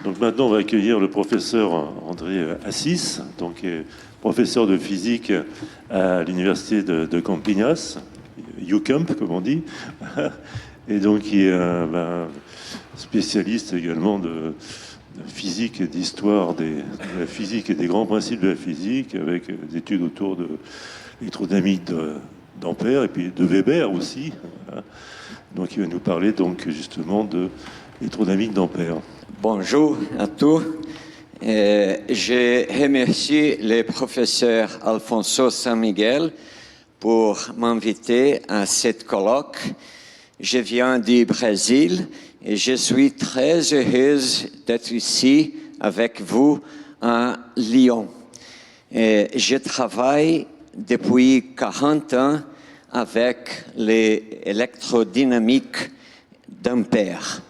Donc maintenant, on va accueillir le professeur André Assis, donc professeur de physique à l'université de Campinas, UCamp comme on dit, et donc qui est spécialiste également de physique et d'histoire de la physique et des grands principes de la physique, avec des études autour de l'électrodynamique d'Ampère et puis de Weber aussi. Donc il va nous parler donc justement de l'électrodynamique d'Ampère. Bonjour à tous. Je remercie le professeur Alfonso San Miguel pour m'inviter à cette colloque. Je viens du Brésil et je suis très heureuse d'être ici avec vous à Lyon. Je travaille depuis 40 ans avec l'électrodynamique d'Ampère.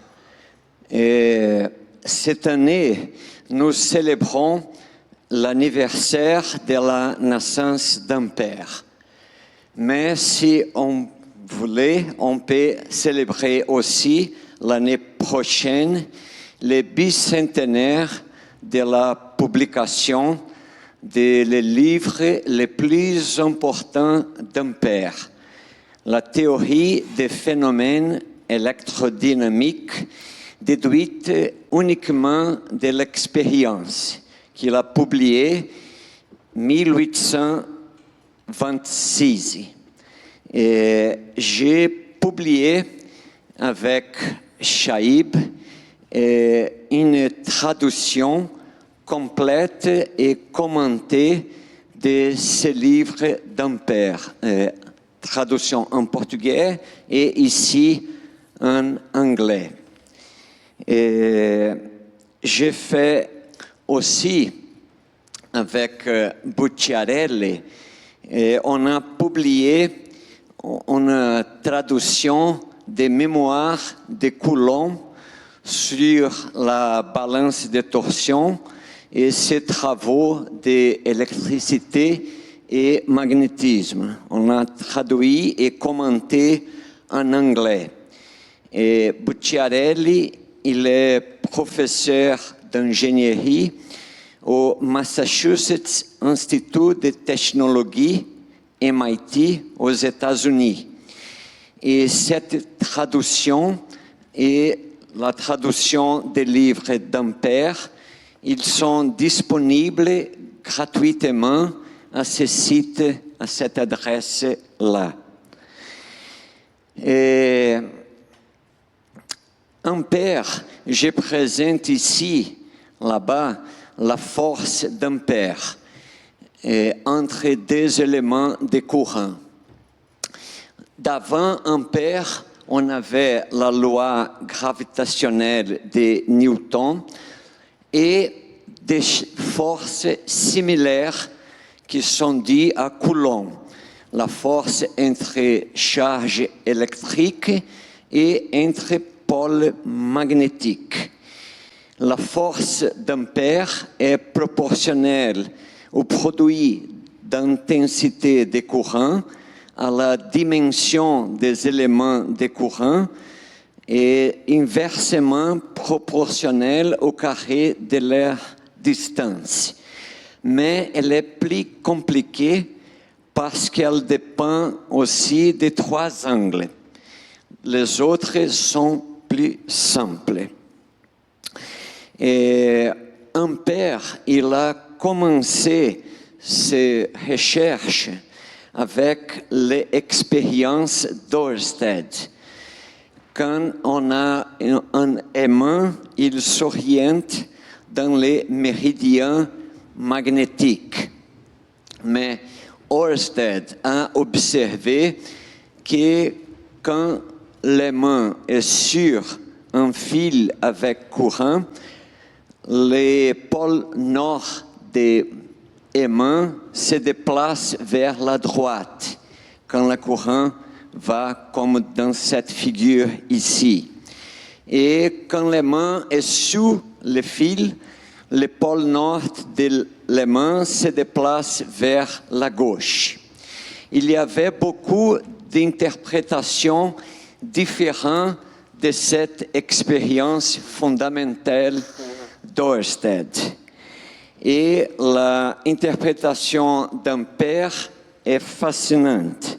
Et cette année, nous célébrons l'anniversaire de la naissance d'Ampère. Mais si on voulait, on peut célébrer aussi l'année prochaine le bicentenaire de la publication des livres les plus importants d'Ampère, la théorie des phénomènes électrodynamiques déduite uniquement de l'expérience, qu'il a publiée en 1826. Et j'ai publié avec Chaib une traduction complète et commentée de ce livre d'Ampère, traduction en portugais et ici en anglais. Et j'ai fait aussi avec Bucciarelli, et on a publié une traduction des mémoires de Coulomb sur la balance de torsion et ses travaux d'électricité et magnétisme. On a traduit et commenté en anglais. Et Bucciarelli, il est professeur d'ingénierie au Massachusetts Institute de Technologie, MIT, aux États-Unis. Et cette traduction est la traduction des livres d'Ampère. Ils sont disponibles gratuitement à ce site, à cette adresse-là. Et Ampère, je présente ici, là-bas, la force d'Ampère entre deux éléments de courant. D'avant Ampère, on avait la loi gravitationnelle de Newton et des forces similaires qui sont dues à Coulomb. La force entre charges électriques et entre pôles magnétiques. La force d'Ampère est proportionnelle au produit d'intensité des courants à la dimension des éléments de courant et inversement proportionnelle au carré de leur distance. Mais elle est plus compliquée parce qu'elle dépend aussi de trois angles. Les autres sont plus simples. Et Ampère, il a commencé ses recherches avec l'expérience d'Ørsted. Quand on a un aimant, il s'oriente dans les méridiens magnétiques. Mais Ørsted a observé que quand l'aimant est sur un fil avec courant, les pôles nord des aimants se déplacent vers la droite quand le courant va comme dans cette figure ici. Et quand l'aimant est sous le fil, le pôle nord de l'aimant se déplace vers la gauche. Il y avait beaucoup d'interprétations différentes de cette expérience fondamentale d'Ørsted. Et l'interprétation d'Ampère est fascinante.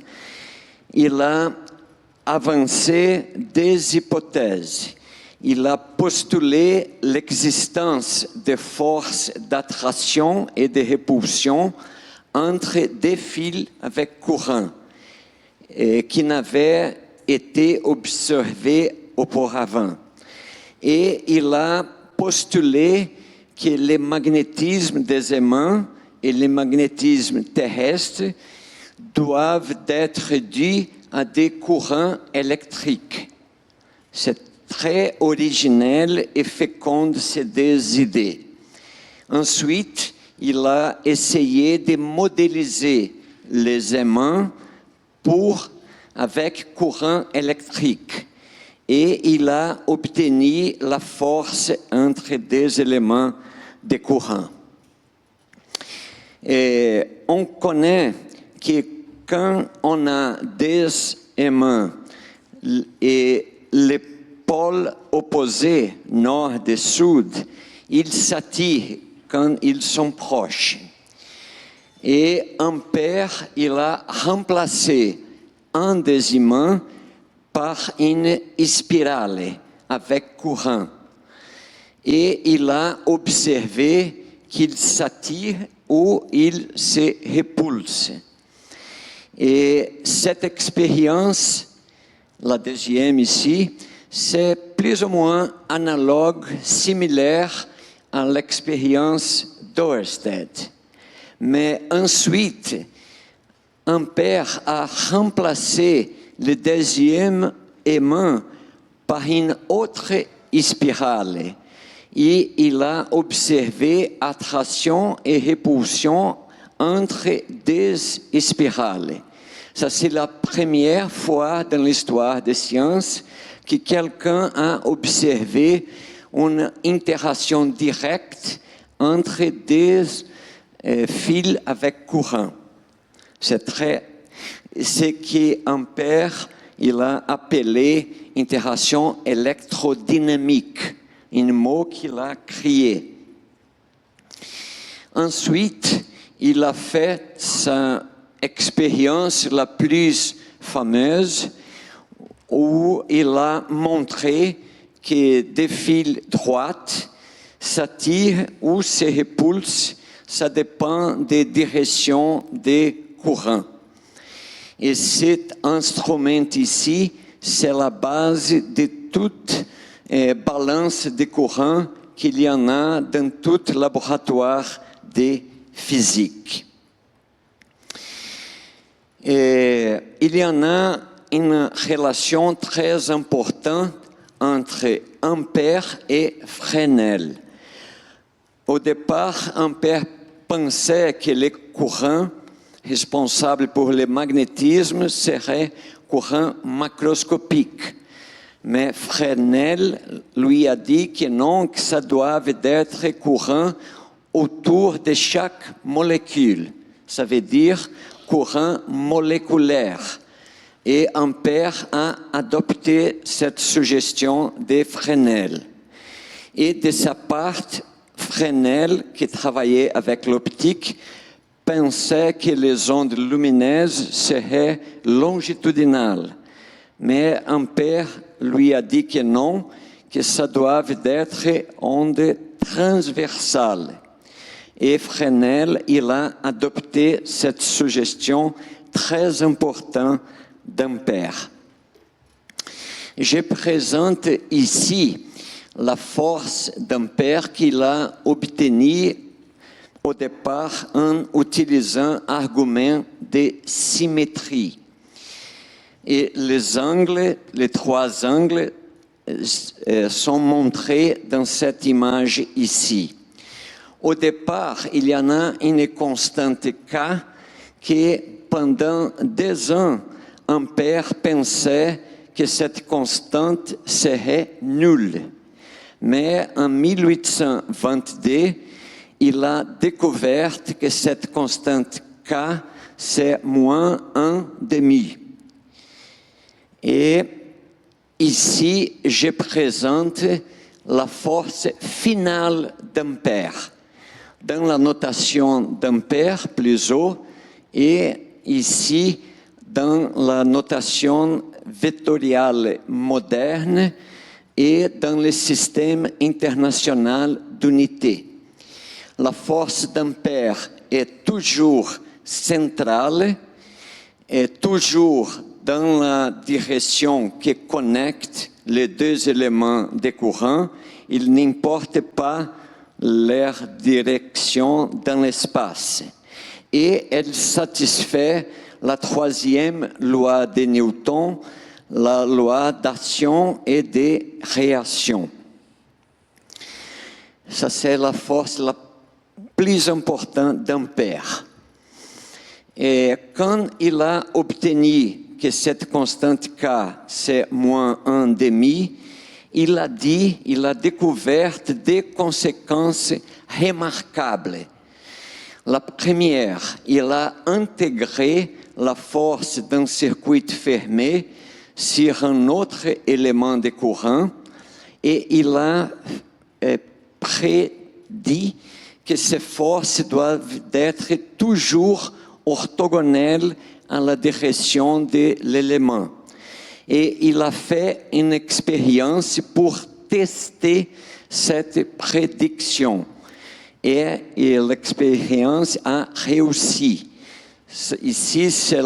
Il a avancé des hypothèses. Il a postulé l'existence de forces d'attraction et de répulsion entre des fils avec courant qui n'avaient été observés auparavant. Et il a postulé que le magnétisme des aimants et le magnétisme terrestre doivent être dus à des courants électriques. C'est très originel et féconde ces deux idées. Ensuite, il a essayé de modéliser les aimants avec courant électrique et il a obtenu la force entre deux éléments de courant. Et on connaît que quand on a des aimants et les pôles opposés, nord et sud, ils s'attirent quand ils sont proches. Et Ampère, il a remplacé un des aimants par une spirale avec courant. Et il a observé qu'ils s'attirent ou ils se repulsent. Et cette expérience, la deuxième ici, c'est plus ou moins analogue, similaire à l'expérience d'Ørsted. Mais ensuite, Ampère a remplacé le deuxième aimant par une autre spirale. Et il a observé attraction et répulsion entre deux spirales. Ça, c'est la première fois dans l'histoire des sciences que quelqu'un a observé une interaction directe entre deux fils avec courant. C'est ce qu'Ampère il a appelé interaction électrodynamique, un mot qu'il a créé. Ensuite, il a fait sa expérience la plus fameuse où il a montré que des fils droits s'attirent ou se repulsent, ça dépend des directions des courants. Et cet instrument ici, c'est la base de toute balance de courant qu'il y en a dans tout laboratoire de physique. Et il y en a une relation très importante entre Ampère et Fresnel. Au départ, Ampère pensait que les courants responsables pour le magnétisme seraient courants macroscopiques. Mais Fresnel lui a dit que non, que ça doit être courant autour de chaque molécule. Ça veut dire courant moléculaire. Et Ampère a adopté cette suggestion de Fresnel. Et de sa part, Fresnel, qui travaillait avec l'optique, pensait que les ondes lumineuses seraient longitudinales. Mais Ampère lui a dit que non, que ça doit être ondes transversales. Et Fresnel, il a adopté cette suggestion très importante d'Ampère. Je présente ici la force d'Ampère qu'il a obtenue au départ en utilisant argument de symétrie. Et les trois angles sont montrés dans cette image ici. Au départ, il y en a une constante K qui, pendant 2 ans, Ampère pensait que cette constante serait nulle. Mais en 1822, il a découvert que cette constante K, c'est moins 1,5. Et ici, je présente la force finale d'Ampère. Dans la notation d'Ampère plus haut et ici dans la notation vectoriale moderne et dans le système international d'unité. La force d'Ampère est toujours centrale, est toujours dans la direction qui connecte les deux éléments de courant. Il n'importe pas leur direction dans l'espace. Et elle satisfait la troisième loi de Newton, la loi d'action et de réaction. Ça, c'est la force la plus importante d'Ampère. Et quand il a obtenu que cette constante K, c'est moins 1,5, il a découvert des conséquences remarquables. La première, il a intégré la force d'un circuit fermé sur un autre élément de courant et il a prédit que ces forces doivent être toujours orthogonales à la direction de l'élément. Et il a fait une expérience pour tester cette prédiction. Et l'expérience a réussi. Ici, c'est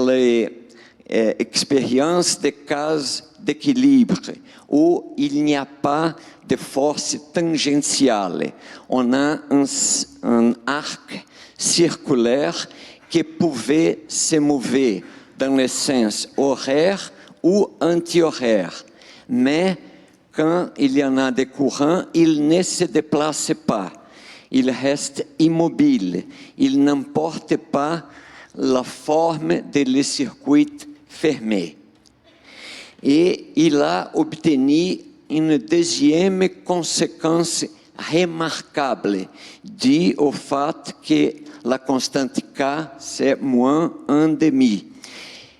l'expérience des cases d'équilibre, où il n'y a pas de force tangentiale. On a un arc circulaire qui pouvait se mouver dans le sens horaire ou anti-horaire. Mais quand il y en a des courants, il ne se déplace pas. Il reste immobile. Il n'emporte pas la forme de circuit fermé. Et il a obtenu une deuxième conséquence remarquable due au fait que la constante K, c'est moins 1,5.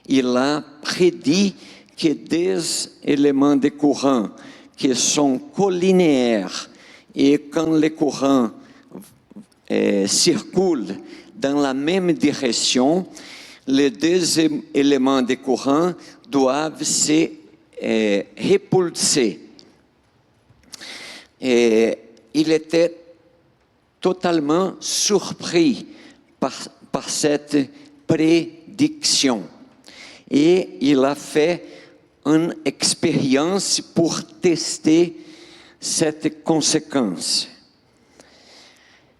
Il a prédit que des éléments de courant qui sont collinéaires et quand les courants circulent dans la même direction, les deux éléments de courant doivent se repulser. Et il était totalement surpris par cette prédiction. Et il a fait une expérience pour tester cette conséquence.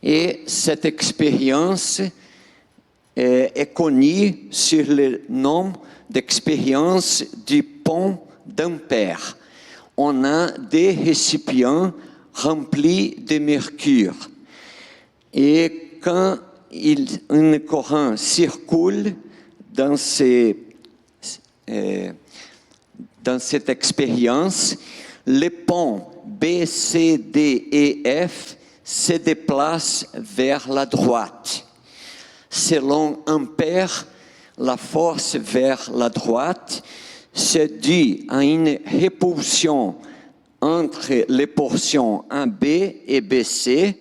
Et cette expérience est connue sur le nom d'expérience du pont d'Ampère. On a des récipients remplis de mercure. Et quand un courant circule dans cette expérience, les ponts B, C, D et F se déplacent vers la droite. Selon Ampère, la force vers la droite c'est dû à une répulsion entre les portions AB et BC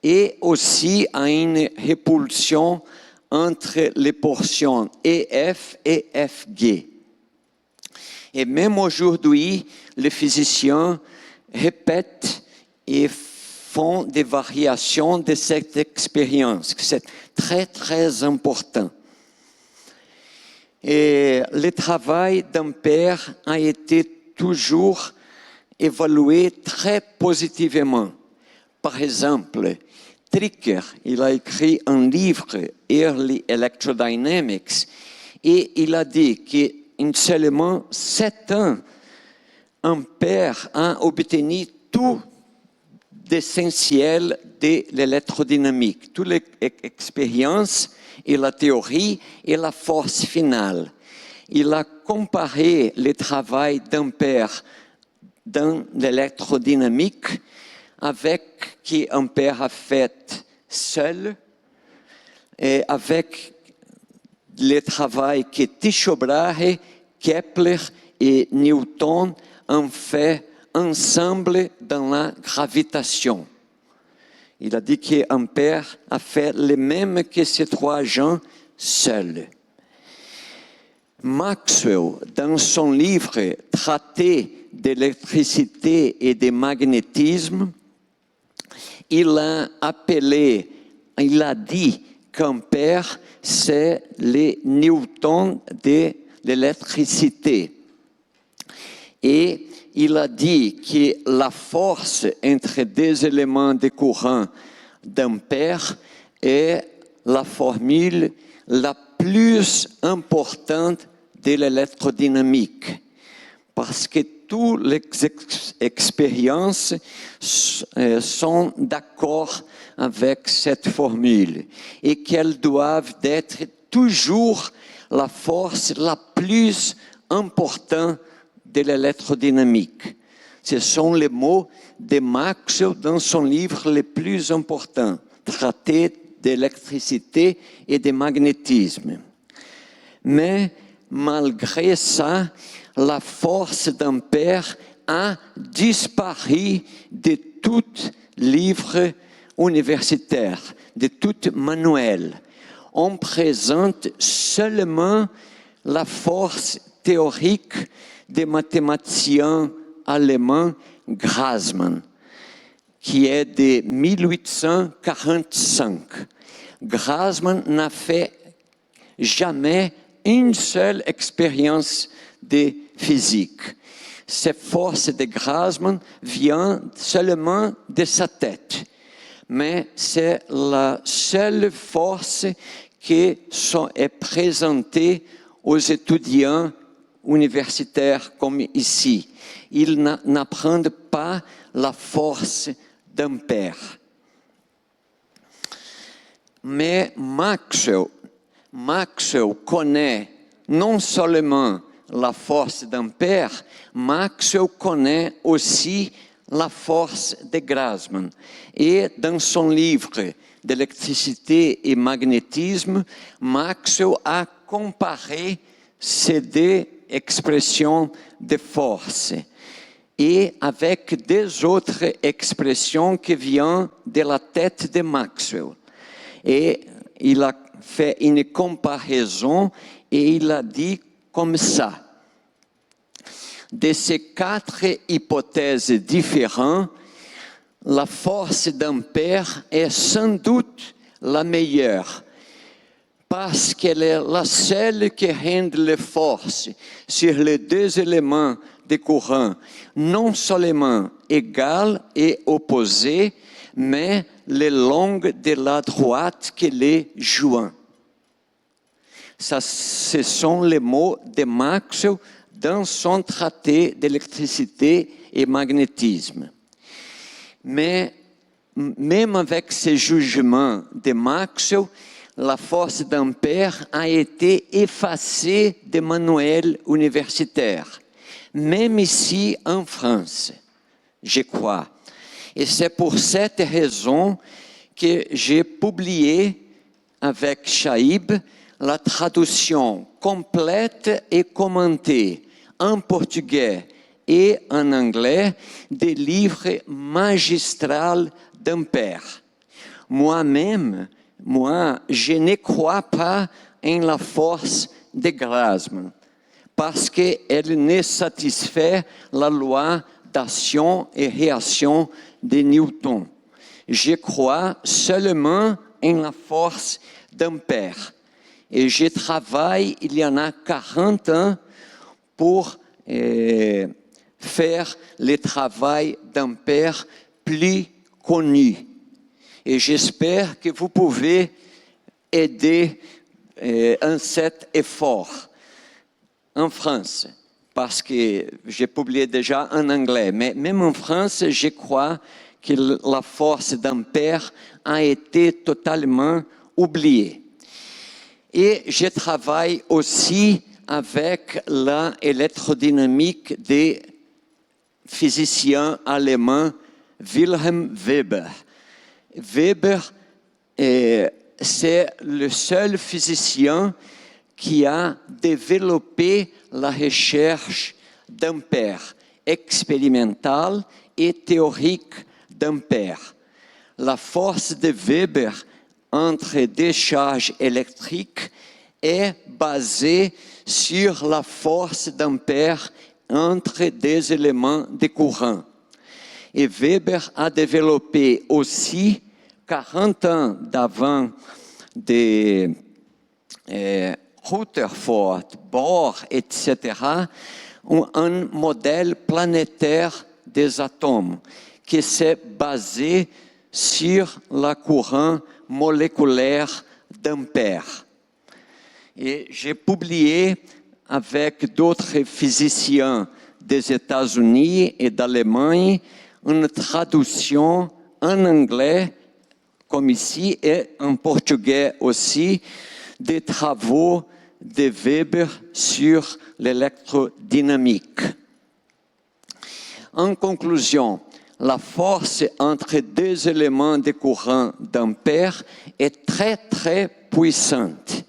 et aussi à une répulsion entre les portions EF et FG. Et même aujourd'hui, les physiciens répètent et font des variations de cette expérience. C'est très, très important. Et le travail d'Ampère a été toujours évalué très positivement. Par exemple, Tricker, il a écrit un livre, Early Electrodynamics, et il a dit qu'en seulement 7 ans, Ampère a obtenu tout d'essentiel de l'électrodynamique, toute l'expérience et la théorie et la force finale. Il a comparé le travail d'Ampère dans l'électrodynamique avec ce qu'Ampère a fait seul et avec le travail que Tycho Brahe, Kepler et Newton ont fait ensemble dans la gravitation. Il a dit qu'Ampère a fait le même que ces trois agents seuls. Maxwell, dans son livre « Traité d'électricité et de magnétisme », il a dit qu'Ampère, c'est le Newton de l'électricité. Et il a dit que la force entre deux éléments de courant d'Ampère est la formule la plus importante de l'électrodynamique. Parce que toutes les expériences sont d'accord avec cette formule et qu'elles doivent être toujours la force la plus importante de l'électrodynamique. Ce sont les mots de Maxwell dans son livre le plus important, Traité d'électricité et de magnétisme. Mais malgré ça, la force d'Ampère a disparu de tout livre universitaire, de tout manuel. On présente seulement la force théorique des mathématiciens allemands Grassmann, qui est de 1845. Grassmann n'a fait jamais une seule expérience de physique. Cette force de Grassmann vient seulement de sa tête, mais c'est la seule force qui est présentée aux étudiants universitaires comme ici. Ils n'apprennent pas la force d'Ampère. Mais Maxwell connaît non seulement la force d'Ampère, Maxwell connaît aussi la force de Grassmann. Et dans son livre d'électricité et magnétisme, Maxwell a comparé ces deux expressions de force et avec deux autres expressions qui viennent de la tête de Maxwell. Et il a fait une comparaison et il a dit comme ça. De ces quatre hypothèses différentes, la force d'Ampère est sans doute la meilleure parce qu'elle est la seule qui rend les forces sur les deux éléments de courant non seulement égales et opposées, mais le long de la droite qui les joint. Ça, ce sont les mots de Maxwell dans son traité d'électricité et magnétisme. Mais même avec ces jugements de Maxwell, la force d'Ampère a été effacée des manuels universitaires, même ici en France, je crois. Et c'est pour cette raison que j'ai publié avec Chaib la traduction complète et commentée en portugais et en anglais des livres magistraux d'Ampère. Moi-même, je ne crois pas en la force de Grassmann, parce qu'elle ne satisfait la loi d'action et réaction de Newton. Je crois seulement en la force d'Ampère. Et je travaille, il y en a 40 ans, pour faire le travail d'Ampère plus connu. Et j'espère que vous pouvez aider en cet effort en France, parce que j'ai publié déjà en anglais. Mais même en France, je crois que la force d'Ampère a été totalement oubliée. Et je travaille aussi avec l'électrodynamique des physiciens allemands Wilhelm Weber. Weber, c'est le seul physicien qui a développé la recherche d'Ampère. expérimentale et théorique d'Ampère. La force de Weber entre deux charges électriques est basée sur la force d'Ampère entre deux éléments de courant. Et Weber a développé aussi, 40 ans d'avant de Rutherford, Bohr, etc., un modèle planétaire des atomes qui s'est basé sur le courant moléculaire d'Ampère. Et j'ai publié avec d'autres physiciens des États-Unis et d'Allemagne une traduction en anglais, comme ici, et en portugais aussi, des travaux de Weber sur l'électrodynamique. En conclusion, la force entre deux éléments de courant d'Ampère est très, très puissante.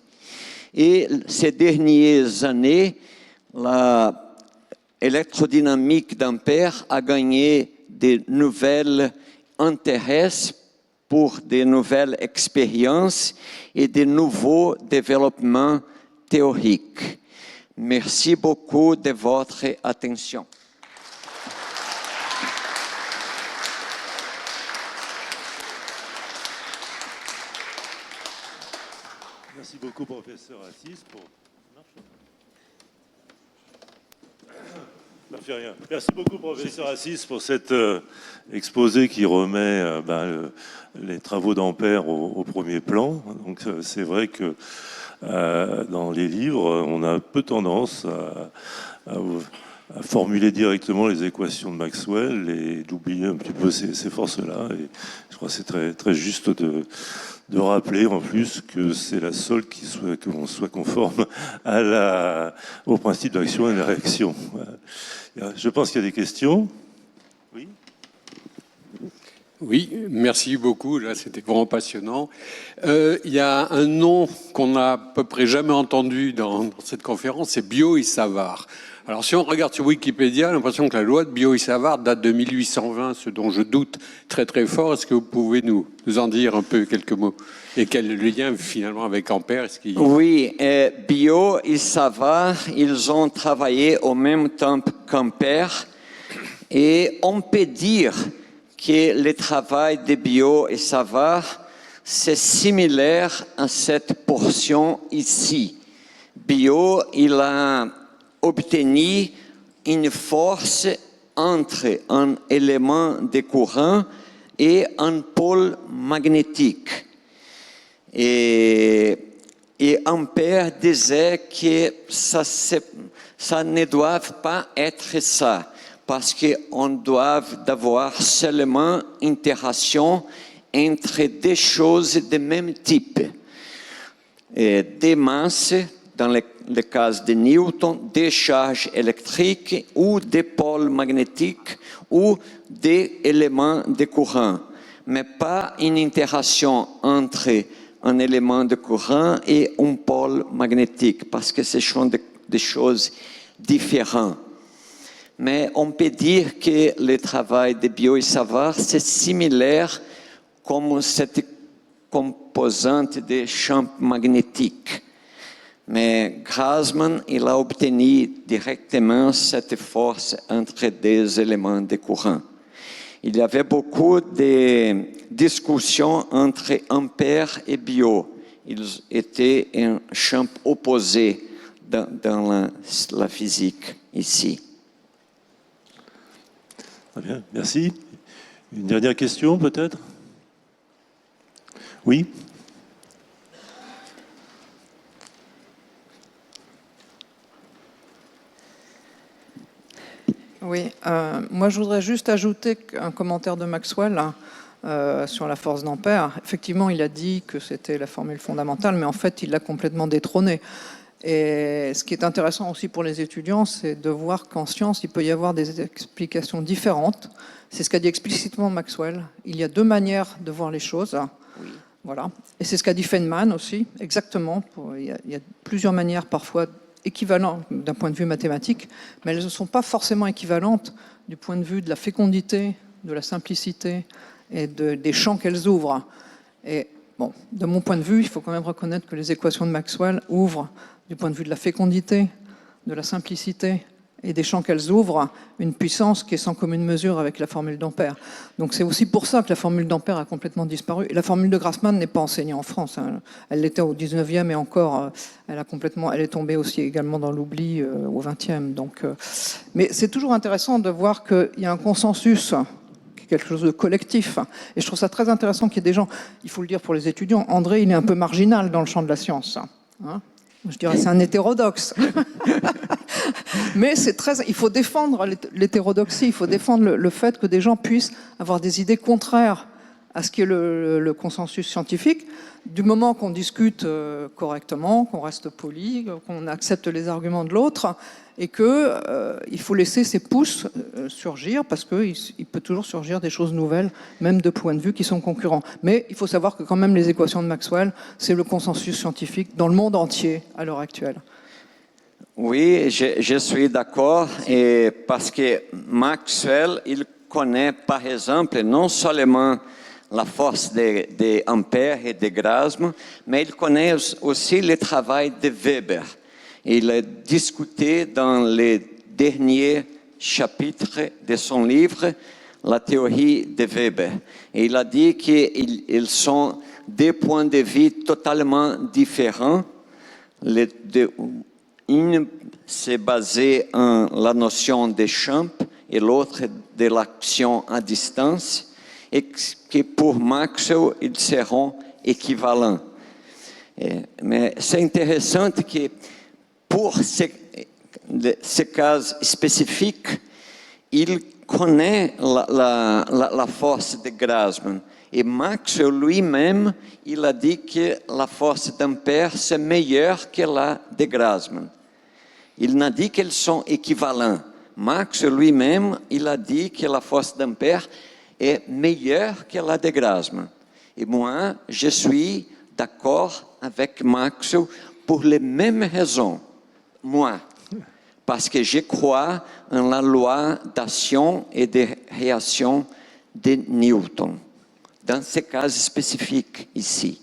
Et ces dernières années, l'électrodynamique d'Ampère a gagné de nouvelles intérêts pour de nouvelles expériences et de nouveaux développements théoriques. Merci beaucoup de votre attention. Merci beaucoup, professeur Assis, Merci beaucoup, professeur Assis, pour cet exposé qui remet les travaux d'Ampère au premier plan. Donc, c'est vrai que dans les livres, on a peu tendance à formuler directement les équations de Maxwell et d'oublier un petit peu ces forces-là. Et je crois que c'est très, très juste de rappeler en plus que c'est la seule que l'on soit conforme au principe d'action et de réaction. Je pense qu'il y a des questions. Oui. Oui, merci beaucoup. Là, c'était vraiment passionnant. Il y a un nom qu'on n'a à peu près jamais entendu dans cette conférence, c'est Biot et Savart. Alors, si on regarde sur Wikipédia, on a l'impression que la loi de Biot et Savart date de 1820, ce dont je doute très très fort. Est-ce que vous pouvez nous en dire un peu quelques mots? Et quel est le lien finalement avec Ampère? Oui, Biot et Savart, ils ont travaillé au même temps qu'Ampère. Et on peut dire que le travail de Biot et Savart, c'est similaire à cette portion ici. Biot, il a obtenu une force entre un élément de courant et un pôle magnétique. Et Ampère disait que ça ne doit pas être ça, parce qu'on doit avoir seulement interaction entre des choses de même type. Des masses, dans le cas de Newton, des charges électriques ou des pôles magnétiques ou des éléments de courant, mais pas une interaction entre un élément de courant et un pôle magnétique, parce que ce sont des choses différentes. Mais on peut dire que le travail de Biot et Savart, c'est similaire comme cette composante des champs magnétiques. Mais Grassmann, il a obtenu directement cette force entre deux éléments de courant. Il y avait beaucoup de discussions entre Ampère et Biot. Ils étaient un champ opposé dans la physique ici. Très bien, merci. Une dernière question peut-être? Oui. Oui, moi je voudrais juste ajouter un commentaire de Maxwell sur la force d'Ampère. Effectivement, il a dit que c'était la formule fondamentale, mais en fait, il l'a complètement détrônée. Et ce qui est intéressant aussi pour les étudiants, c'est de voir qu'en science, il peut y avoir des explications différentes. C'est ce qu'a dit explicitement Maxwell. Il y a deux manières de voir les choses. Oui. Voilà. Et c'est ce qu'a dit Feynman aussi, exactement. Il y a plusieurs manières parfois équivalentes d'un point de vue mathématique, mais elles ne sont pas forcément équivalentes du point de vue de la fécondité, de la simplicité et des champs qu'elles ouvrent. Et bon, de mon point de vue, il faut quand même reconnaître que les équations de Maxwell ouvrent, du point de vue de la fécondité, de la simplicité et des champs qu'elles ouvrent, une puissance qui est sans commune mesure avec la formule d'Ampère. Donc c'est aussi pour ça que la formule d'Ampère a complètement disparu. Et la formule de Grassmann n'est pas enseignée en France, hein. Elle l'était au 19e et encore, elle est tombée aussi également dans l'oubli au 20e. Donc, mais c'est toujours intéressant de voir qu'il y a un consensus, quelque chose de collectif. Et je trouve ça très intéressant qu'il y ait des gens, il faut le dire pour les étudiants, André, il est un peu marginal dans le champ de la science, hein. Je dirais c'est un hétérodoxe. Mais il faut défendre l'hétérodoxie, il faut défendre le fait que des gens puissent avoir des idées contraires à ce qui est le consensus scientifique, du moment qu'on discute correctement, qu'on reste poli, qu'on accepte les arguments de l'autre, et qu'il faut laisser ses pouces surgir, parce qu'il peut toujours surgir des choses nouvelles, même de points de vue qui sont concurrents. Mais il faut savoir que quand même les équations de Maxwell, c'est le consensus scientifique dans le monde entier à l'heure actuelle. Oui, je suis d'accord, et parce que Maxwell, il connaît par exemple non seulement la force de Ampère et de Grassmann, mais il connaît aussi le travail de Weber. Il a discuté dans les derniers chapitres de son livre La théorie de Weber. Et il a dit qu'ils sont deux points de vue totalement différents. Une s'est basée en la notion de champ et l'autre de l'action à distance, et que pour Maxwell, ils seront équivalents. Mais c'est intéressant que pour ce cas spécifique, il connaît la force de Grassmann. Et Maxwell lui-même, il a dit que la force d'Ampère, c'est meilleure que la de Grassmann. Il n'a dit qu'elles sont équivalentes. Maxwell lui-même, il a dit que la force d'Ampère est meilleure que la de Grassmann. Et moi, je suis d'accord avec Maxwell pour les mêmes raisons. Moi, parce que je crois en la loi d'action et de réaction de Newton, dans ce cas spécifique ici.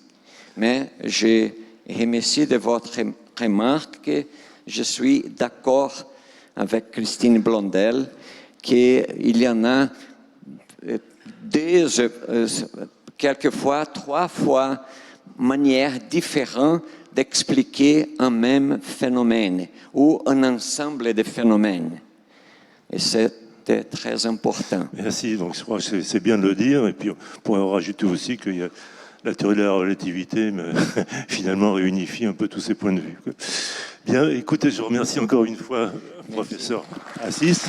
Mais je remercie de votre remarque que je suis d'accord avec Christine Blondel qu'il y en a quelquefois, 3 fois, manières différentes d'expliquer un même phénomène ou un ensemble de phénomènes. Et c'est très important. Merci, donc je crois que c'est bien de le dire. Et puis on pourrait rajouter aussi qu'il y a la théorie de la relativité, mais finalement réunifie un peu tous ces points de vue. Bien, écoutez, je remercie encore une fois le professeur Assis.